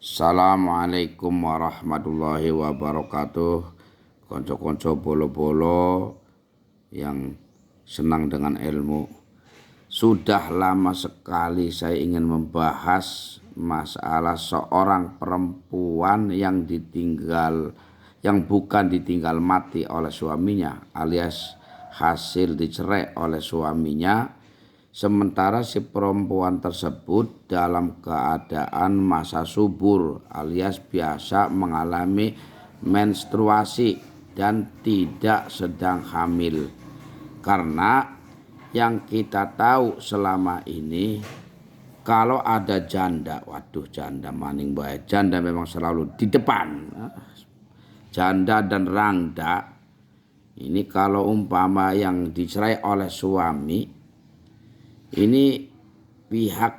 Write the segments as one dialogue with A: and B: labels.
A: Assalamualaikum warahmatullahi wabarakatuh. Konco-konco bolo-bolo yang senang dengan ilmu. Sudah lama sekali saya ingin membahas masalah seorang perempuan yang bukan ditinggal mati oleh suaminya, alias hasil dicerai oleh suaminya. Sementara si perempuan tersebut dalam keadaan masa subur alias biasa mengalami menstruasi dan tidak sedang hamil. Karena yang kita tahu selama ini, kalau ada janda, waduh janda maning bae, janda memang selalu di depan. Janda dan rangda ini kalau umpama yang dicerai oleh suami, ini pihak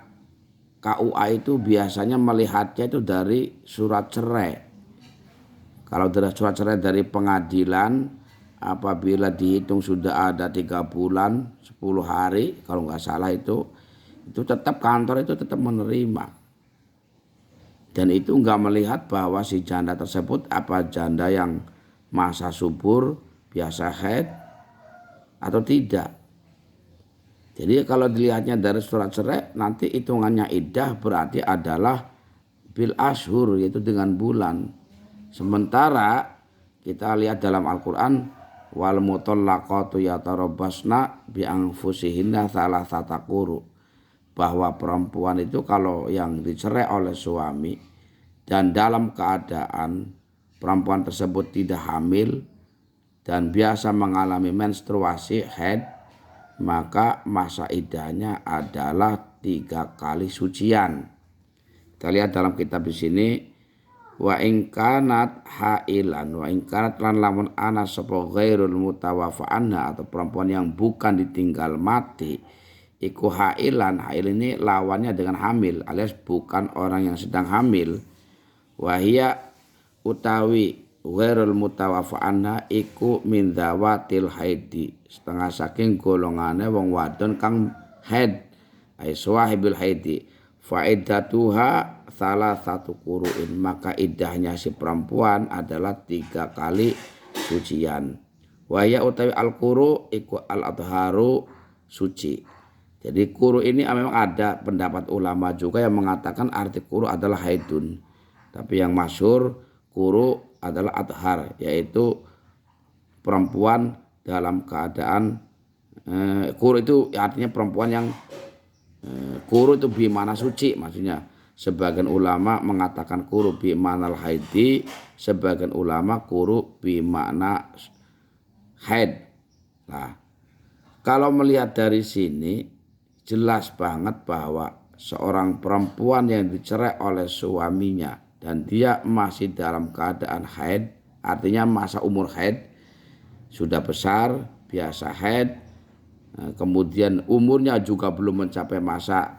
A: KUA itu biasanya melihatnya itu dari surat cerai. Kalau dari surat cerai dari pengadilan, apabila dihitung sudah ada 3 bulan 10 hari kalau nggak salah itu tetap kantor itu tetap menerima. Dan itu nggak melihat bahwa si janda tersebut apa janda yang masa subur biasa haid atau tidak. Jadi kalau dilihatnya dari surat cerai, nanti hitungannya iddah berarti adalah bil ashur, yaitu dengan bulan. Sementara kita lihat dalam Al-Quran, wal mutallaqatu yatarabbasna bi anfusihinna thalathata quru, bahwa perempuan itu kalau yang dicerai oleh suami dan dalam keadaan perempuan tersebut tidak hamil dan biasa mengalami menstruasi haid, maka masa iddahnya adalah 3 kali sucian. Kita lihat dalam kitab di sini, wa in kanat hailan wa in kanat lan lamun ana sapa ghairul mutawaffa anha, atau perempuan yang bukan ditinggal mati iku hailan. Hail ini lawannya dengan hamil alias bukan orang yang sedang hamil. Wahia utawi ghairul mutawaffa anha iku min dzawatil haidi, setengah saking golongane wong wadon kang haid, ai sahibil haidi. Fa iddatuha salasatu quru'in, maka iddahnya si perempuan adalah 3 kali sucian. Wa ya utawi al-quru iku al-adharu, suci. Jadi quru ini memang ada pendapat ulama juga yang mengatakan arti quru adalah haidun. Tapi yang masyhur quru adalah adhar, yaitu perempuan dalam keadaan quru itu artinya perempuan yang quru itu bimana suci, maksudnya sebagian ulama mengatakan quru bimanal haidi, sebagian ulama quru bimana haid. Nah, kalau melihat dari sini jelas banget bahwa seorang perempuan yang dicerai oleh suaminya dan dia masih dalam keadaan haid, artinya masa umur haid, sudah besar, biasa haid, kemudian umurnya juga belum mencapai masa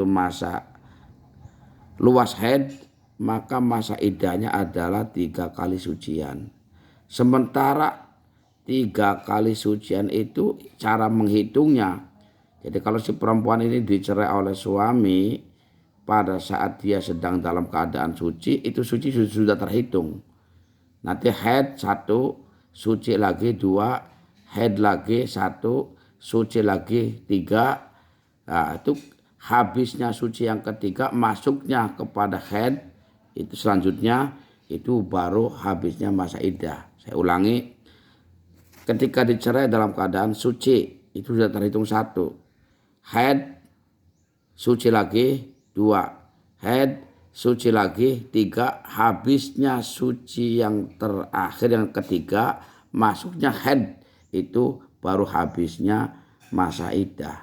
A: masa luas haid, maka masa iddahnya adalah 3 kali sucian. Sementara 3 kali sucian itu cara menghitungnya, jadi kalau si perempuan ini dicerai oleh suami pada saat dia sedang dalam keadaan suci, itu suci sudah terhitung. Nanti haid 1, suci lagi 2, haid lagi 1, suci lagi 3. Nah, itu habisnya suci yang ketiga, masuknya kepada haid, itu selanjutnya itu baru habisnya masa iddah. Saya ulangi, ketika dicerai dalam keadaan suci itu sudah terhitung 1, haid suci lagi 2, haid suci lagi 3, habisnya suci yang terakhir yang ketiga, masuknya haid, itu baru habisnya masa iddah.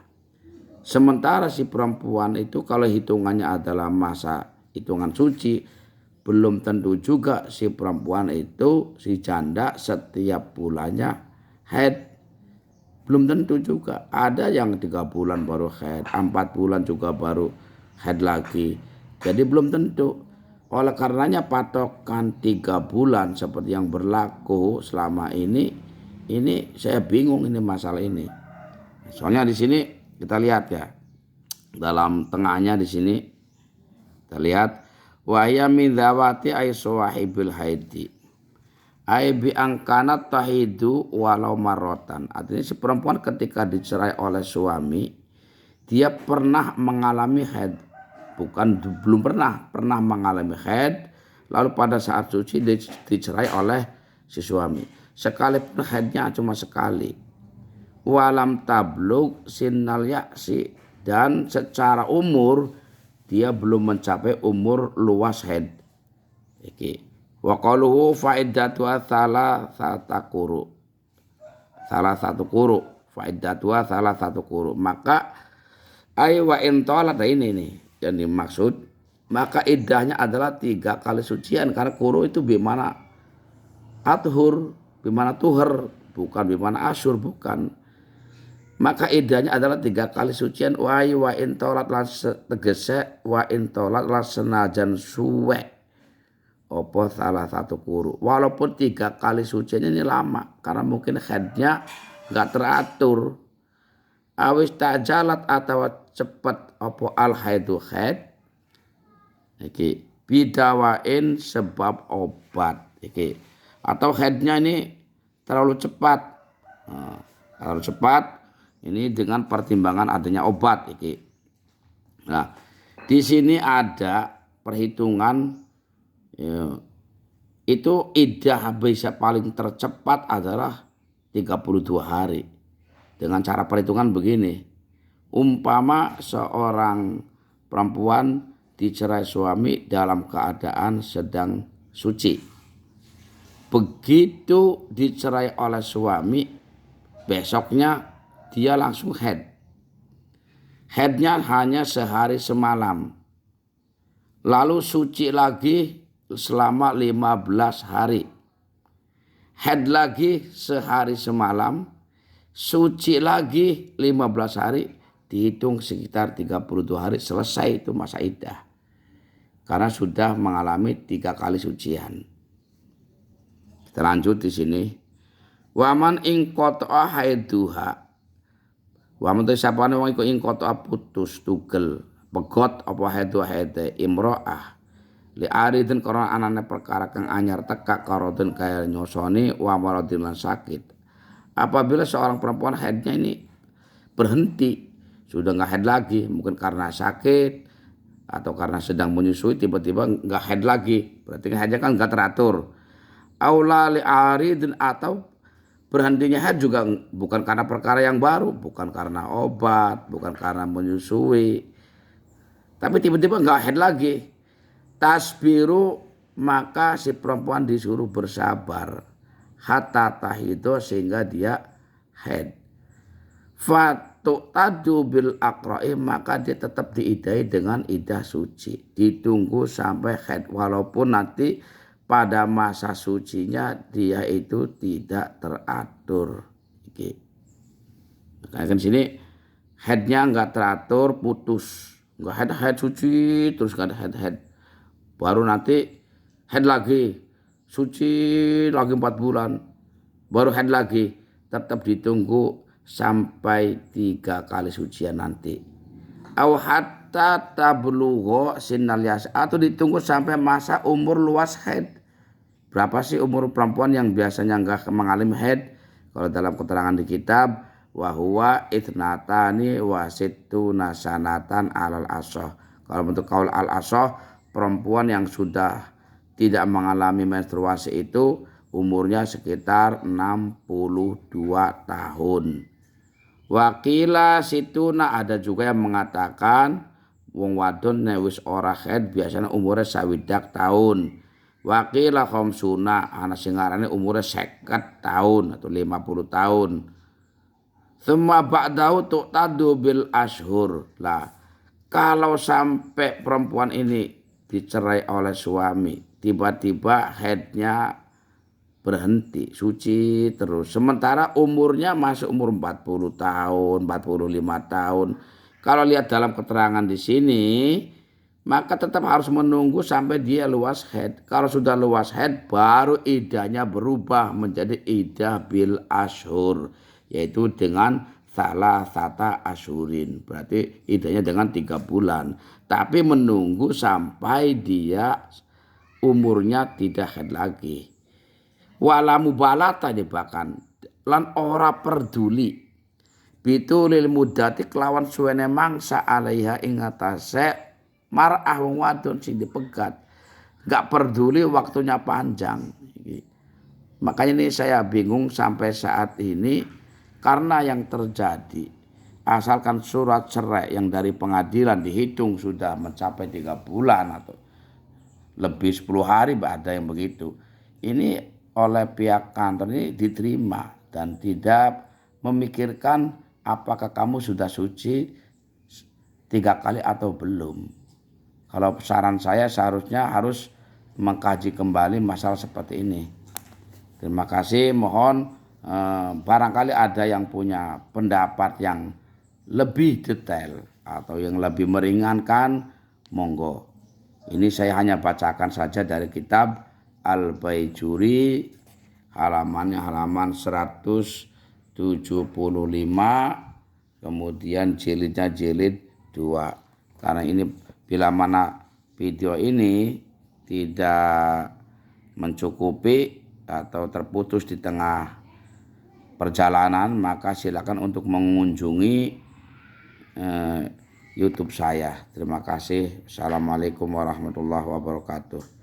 A: Sementara si perempuan itu kalau hitungannya adalah masa hitungan suci, belum tentu juga si perempuan itu, si janda setiap bulannya haid. Belum tentu juga, ada yang 3 bulan baru haid, 4 bulan juga baru haid lagi. Jadi belum tentu. Oleh karenanya patokan 3 bulan seperti yang berlaku selama ini saya bingung ini masalah ini. Soalnya di sini kita lihat ya, dalam tengahnya di sini kita lihat Wa hiya min dzawati ay sawahibil haidi. Ai bi angkanat tahidu walau marotan. Artinya si perempuan ketika dicerai oleh suami, dia pernah mengalami haid. Belum pernah mengalami haid. Lalu pada saat suci dicerai oleh si suami. Sekalipun haidnya cuma sekali. Walam tablug sinnal ya'si. Dan secara umur dia belum mencapai umur luas haid. Iki. Wa qaluhu fa'iddatuha salah satu quru. Fa'iddatuha salah satu quru. Maka wa in talat ini nih yang dimaksud, maka iddahnya adalah 3 kali sucian, karena quru itu bimana athur, bimana tuhur, bukan bimana asyur, bukan. Maka iddahnya adalah 3 kali sucian. Wa in talat lan tegese wa in talat lan senajan suwe opo salah satu quru. Walaupun 3 kali sucian ini lama, karena mungkin haidnya nggak teratur. Awis tajalat atau cepat opo al haidu haid. Iki bidawain sebab obat. Iki atau haidnya ini terlalu cepat. Terlalu cepat ini dengan pertimbangan adanya obat. Iki. Nah, di sini ada perhitungan. Itu iddah bisa paling tercepat adalah 32 hari. Dengan cara perhitungan begini. Umpama seorang perempuan dicerai suami dalam keadaan sedang suci. Begitu dicerai oleh suami, besoknya dia langsung haid. Haidnya hanya sehari semalam. Lalu suci lagi selama 15 hari. Haid lagi sehari semalam, suci lagi 15 hari, dihitung sekitar 32 hari, selesai itu masa iddah. Karena sudah mengalami 3 kali sucian. Kita lanjut di sini. Waman ing qata'a haiduha. Waman te sapane wong iku ing qata'a putus tugel, pegot apa haidu haide imro'ah. Li aridin karena anane perkara kang anyar teka karodin kaya nyosoni wa maradin lan sakit. Apabila seorang perempuan haidnya ini berhenti, sudah nggak haid lagi, mungkin karena sakit atau karena sedang menyusui, tiba-tiba nggak haid lagi, berarti haidnya kan nggak teratur. Aula li aridin, atau berhentinya haid juga bukan karena perkara yang baru, bukan karena obat, bukan karena menyusui, tapi tiba-tiba nggak haid lagi. Tasbiru, maka si perempuan disuruh bersabar hatta tahido sehingga dia haid. Fatu'tadu bil aqra'i, maka dia tetap diidai dengan iddah suci, ditunggu sampai haid walaupun nanti pada masa sucinya dia itu tidak teratur. Kayak sini haidnya nggak teratur, putus, nggak haid suci terus nggak ada haid. Baru nanti haid lagi, suci lagi 4 bulan, baru haid lagi, tetap ditunggu sampai 3 kali sucian nanti. Au hatta tablugha sinnal yas, atau ditunggu sampai masa umur luas haid. Berapa sih umur perempuan yang biasanya enggak mengalami haid? Kalau dalam keterangan di kitab, wa huwa itnatani wa sittuna sanatan alal ashah. Kalau bentuk kaul al ashah, perempuan yang sudah tidak mengalami menstruasi itu umurnya sekitar 62 tahun. Wakila situna, ada juga yang mengatakan wong wadon wis ora haid biasanya umurnya 20 tahun. Wakila khamsuna, ana sing ngarane umurnya 50 tahun atau 50 tahun. Tsumma ba'dahu tu'tadu bil ashhur. Lah, kalau sampai perempuan ini dicerai oleh suami, tiba-tiba haidnya berhenti, suci terus, sementara umurnya masih umur 40 tahun, 45 tahun. Kalau lihat dalam keterangan di sini, maka tetap harus menunggu sampai dia luas haid. Kalau sudah luas haid, baru iddahnya berubah menjadi iddah bil ashur, yaitu dengan salah sata asyurin, berarti iddahnya dengan 3 bulan. tapi menunggu sampai dia umurnya tidak haid lagi. Wala mubalata bahkan lan ora peduli bitulil mudati kelawan suwene mangsa alaiha ing atase mar'ah wong wadon sing dipegat. Enggak peduli waktunya panjang. Makanya ini saya bingung sampai saat ini karena yang terjadi. Asalkan surat cerai yang dari pengadilan dihitung sudah mencapai 3 bulan atau lebih 10 hari, ada yang begitu. Ini oleh pihak kantor ini diterima dan tidak memikirkan apakah kamu sudah suci 3 kali atau belum. Kalau saran saya seharusnya harus mengkaji kembali masalah seperti ini. Terima kasih, mohon barangkali ada yang punya pendapat yang lebih detail atau yang lebih meringankan, monggo. Ini saya hanya bacakan saja dari kitab Al-Baijuri, halamannya halaman 175, kemudian jilidnya jilid 2. Karena ini bila mana video ini tidak mencukupi atau terputus di tengah perjalanan, maka silakan untuk mengunjungi YouTube saya. Terima kasih. Assalamualaikum warahmatullahi wabarakatuh.